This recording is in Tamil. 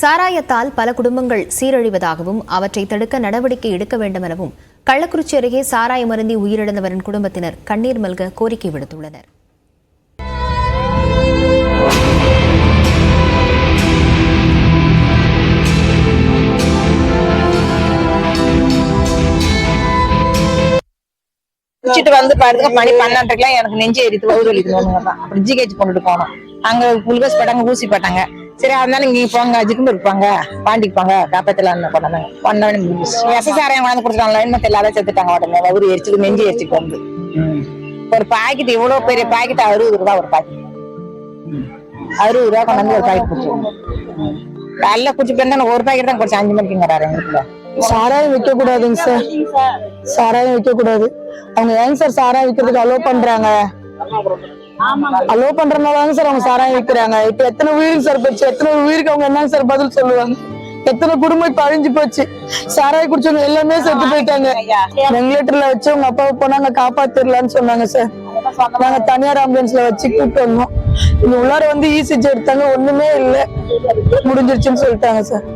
சாராயத்தால் பல குடும்பங்கள் சீரழிவதாகவும் அவற்றை தடுக்க நடவடிக்கை எடுக்க வேண்டும் எனவும் கள்ளக்குறிச்சி அருகே சாராயம் அருந்தி உயிரிழந்தவரின் குடும்பத்தினர் கண்ணீர் மல்க கோரிக்கை விடுத்துள்ளனர். குடிச்சிட்டு வந்து பாருங்க மணி 12:30 எனக்கு நெஞ்சு எரித்து வயிறு வலிக்கணும். அப்புறம் ஜிஹெச் கொண்டுட்டு போனோம். அங்க குளுக்கோஸ் போட்டாங்க, ஊசி போட்டாங்க. சரி அதனால இங்க போங்க, ஜிக்கும் இருப்பாங்க, பாண்டிக்கு போங்க, காப்பத்துல கொண்டாங்க. சாராயம் கொண்டாந்து கொடுத்துட்டாங்க. லைன் இல்லாத செத்துட்டாங்க. உடனே வயிறு எரிச்சுட்டு நெஞ்சு எரிச்சுட்டு வந்து ஒரு பாக்கெட், இவ்வளவு பெரிய பாக்கெட் 60 ரூபாய் ஒரு பாக்கெட். 60 ரூபாய் கொண்டாந்து ஒரு பாக்கெட் குடிச்சோம். நல்லா குடிச்சு போயிருந்தா ஒரு பாக்கெட் தான் குடிச்சு 5 மணிக்குங்கிறாரு எங்களுக்குள்ள. சாராயம் விற்க கூடாதுங்க சார், சாராயம் விற்க கூடாது. அவங்க ஏங்க சார் சாராயம் விற்கிறதுக்கு அலோ பண்றாங்க? அலோ பண்றதுனால சார் அவங்க சாராயம் விற்கிறாங்க. இப்ப எத்தனை உயிருக்கு சார் போச்சு? எத்தனை உயிருக்கு அவங்க என்னங்க சார் பதில் சொல்லுவாங்க? எத்தனை குடும்பம் இப்ப அழிஞ்சு போச்சு. சாராயம் குடிச்சவங்க எல்லாமே செத்து போயிட்டாங்க. வெங்கிலேட்டர்ல வச்சு உங்க அப்பாவை போனாங்க, காப்பாத்திரலான்னு சொன்னாங்க சார். நாங்க தனியார் ஆம்புலன்ஸ்ல வச்சு கூப்பிட்டு வந்தோம். இங்க உள்ளார வந்து இசிஜி எடுத்தாங்க, ஒண்ணுமே இல்லை, முடிஞ்சிருச்சுன்னு சொல்லிட்டாங்க சார்.